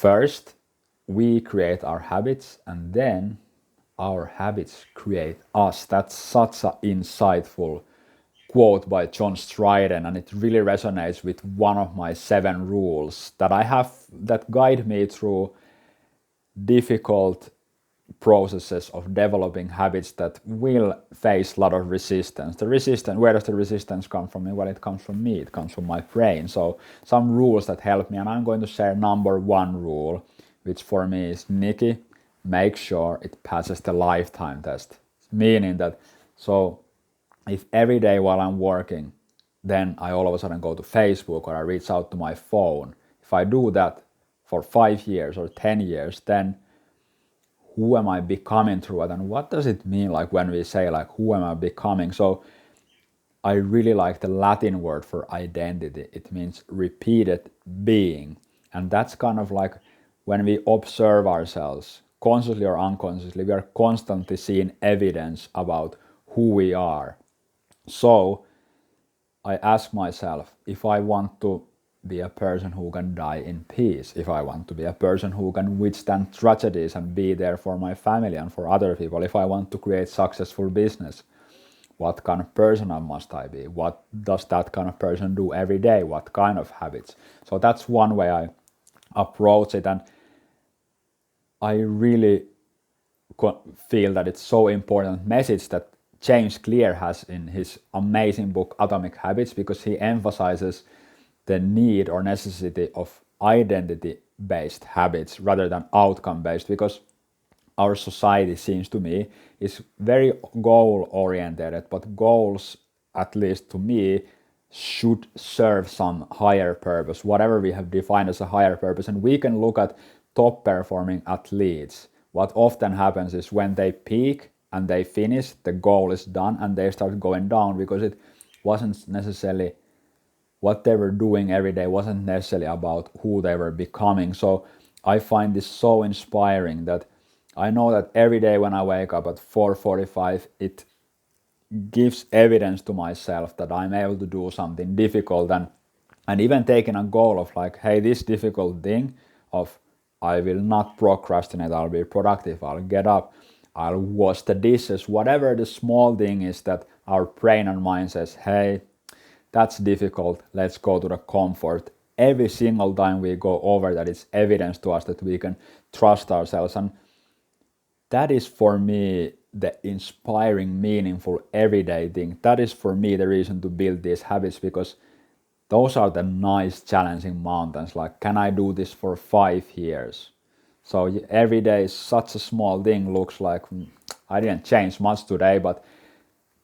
first we create our habits and then our habits create us. That's such an insightful quote by John Striden, and it really resonates with one of my 7 rules that I have that guide me through difficult processes of developing habits that will face a lot of resistance. Where does the resistance come from? Well, it comes from me, it comes from my brain. So some rules that help me, and I'm going to share number 1 rule, which for me is, Nikki, make sure it passes the lifetime test. Meaning that, so if every day while I'm working, then I all of a sudden go to Facebook or I reach out to my phone, if I do that for 5 years or 10 years, then who am I becoming through it? And what does it mean, like when we say like, who am I becoming? So I really like the Latin word for identity. It means repeated being. And that's kind of like when we observe ourselves, consciously or unconsciously, we are constantly seeing evidence about who we are. So I ask myself, if I want to be a person who can die in peace, if I want to be a person who can withstand tragedies and be there for my family and for other people, if I want to create successful business, what kind of person must I be? What does that kind of person do every day? What kind of habits? So that's one way I approach it, and I really feel that it's so important message that James Clear has in his amazing book Atomic Habits, because he emphasizes the need or necessity of identity-based habits rather than outcome-based, because our society, seems to me, is very goal-oriented, but goals, at least to me, should serve some higher purpose, whatever we have defined as a higher purpose. And we can look at top-performing athletes. What often happens is when they peak and they finish, the goal is done, and they start going down because it wasn't necessarily what they were doing every day, wasn't necessarily about who they were becoming. So I find this so inspiring that I know that every day when I wake up at 4:45, it gives evidence to myself that I'm able to do something difficult, and even taking a goal of like, hey, this difficult thing of I will not procrastinate, I'll be productive, I'll get up, I'll wash the dishes, whatever the small thing is that our brain and mind says, hey, that's difficult, let's go to the comfort. Every single time we go over that, it's evidence to us that we can trust ourselves. And that is for me the inspiring, meaningful, everyday thing. That is for me the reason to build these habits, because those are the nice, challenging mountains. Like, can I do this for 5 years? So every day, such a small thing looks like I didn't change much today, but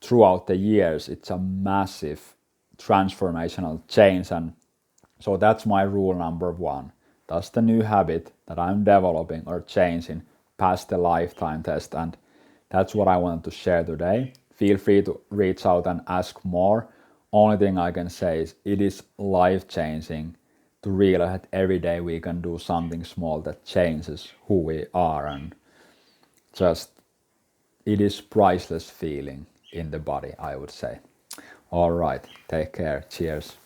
throughout the years, it's a massive transformational change. And so that's my rule number 1. Does the new habit that I'm developing or changing pass the lifetime test? And that's what I wanted to share today. Feel free to reach out and ask more. Only thing I can say is it is life-changing to realize that every day we can do something small that changes who we are, and just it is priceless feeling in the body, I would say. All right, take care. Cheers.